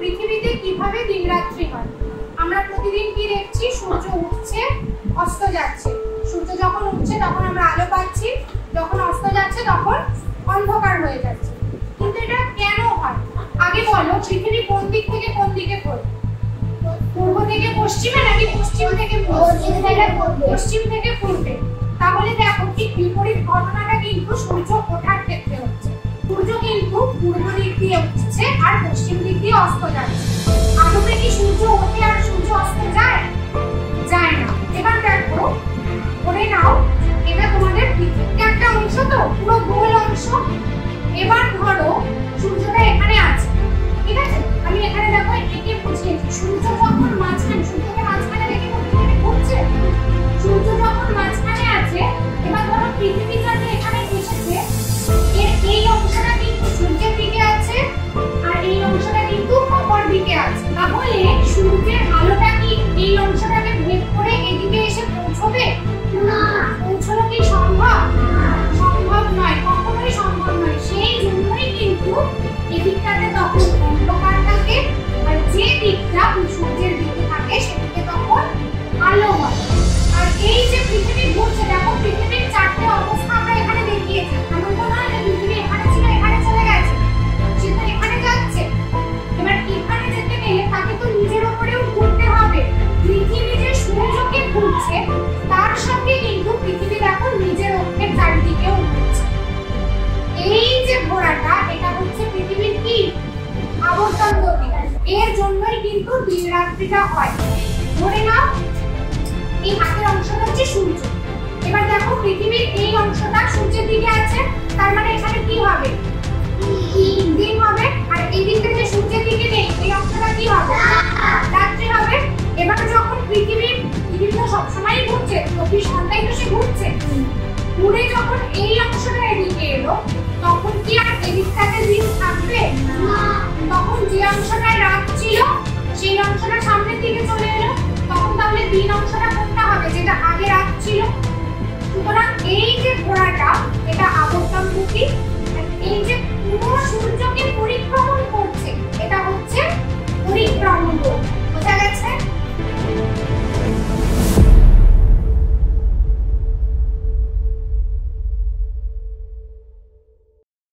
পৃথিবীতে কিভাবে দিন রাত্রি হয়। আমরা প্রতিদিন কি দেখছি, সূর্য উঠছে অস্ত যাচ্ছে। সূর্য যখন উঠছে তখন আমরা আলো পাচ্ছি, যখন অস্ত যাচ্ছে তখন অন্ধকার হয়ে যাচ্ছে। কিন্তু এটা কেন হয়? আগে বলো, পৃথিবী কোন দিক থেকে কোন দিকে ঘোরে? পূর্ব থেকে পশ্চিমে নাকি পশ্চিম থেকে পশ্চিম থেকে পূর্বে? তাহলে দেখো ঠিক বিপরীত ঘটনাটা কিন্তু সূর্য ওঠার ক্ষেত্রে হচ্ছে। সূর্য কিন্তু পূর্ব দিক দিয়ে উঠছে আর পশ্চিম দিক দিয়ে অস্ত যাচ্ছে। আদমে কি সূর্য ওঠে আর সূর্য অস্ত যায়? যায় না। এবার দেখো, ধরে নাও এটা তোমাদের পৃথিবীর একটা অংশ, তো পুরো গোল অংশ। এবার ধরো সূর্যটা এখানে আছে, ঠিক আছে? আমি এখানে দেখো একে বুঝিয়েছি। সূর্য যখন মাঝখানে, সূর্যকে মাঝখানে রেখে পৃথিবী ঘুরছে। সূর্য যখন মাঝখানে আছে, এবার ধরো পৃথিবীটা যে এখানে এসেছে, এর এই অংশটা কিন্তু সূর্যের দিকে আছে আর এই অংশটা কিন্তু অপর দিকে আছে। তাহলে সূর্যের আলোটা কি এই অংশটাকে ভেদ করে এদিকে এসে পৌঁছবে? না। পৌঁছানো কি সম্ভব? সম্ভব নয়, কখনোই সম্ভব নয়। সেই জন্যই কিন্তু এদিকটাতে তখন অন্ধকার থাকে আর যে দিকটা সূর্যের দিকে থাকে সেদিকে তখন আলো হয়। আর এই যে পৃথিবী ঘুরছে, দেখো পৃথিবীর চারটে অবস্থা আমরা এখানে দেখিয়েছি। এমন তো নয় যে পৃথিবী এখানে ছিল এখানে চলে গেছে, সে তো এখানে যাচ্ছে। এবার এখানে যেতে গেলে তাকে তো নিজের উপরেও ঘুরতে হবে। পৃথিবী যে সূর্যকে ঘুরছে তার সঙ্গে কিন্তু পৃথিবী দেখো নিজের অক্ষের চারদিকেও ঘুরছে। এই যে ঘোরাটা, এটা হচ্ছে পৃথিবীর কি আবর্তন গতি। এর জন্যই কিন্তু দিন রাত্রিটা হয়। ধরে নাও এই হাতের অংশটা হচ্ছে সূর্য। এবার দেখো পৃথিবীর এই অংশটা সূর্যের দিকে আছে, তার মানে এখানে কি হবে? দিন হবে। আর এই দিকটা যে সূর্যের দিকে নেই, এই অংশটা কি হবে? রাত্রি হবে। এবার যখন পৃথিবী তো সবসময় ঘুরছে, 24 ঘন্টাই তো সে ঘুরছে, ঘুরে যখন এই অংশটা এদিকে এলো, তখন কি আর এদিকটাতে দিন থাকবে? না। তখন যে অংশটায় রাত ছিল সেই অংশটা সামনের দিকে চলে এলো, তখন তাহলে দিন অংশটা কোনটা হবে? যেটা আগে রাত ছিল। সুতরাং এই যে ঘোরাটা, এটা আবর্তন গতি। এই যে পুরো সূর্যকে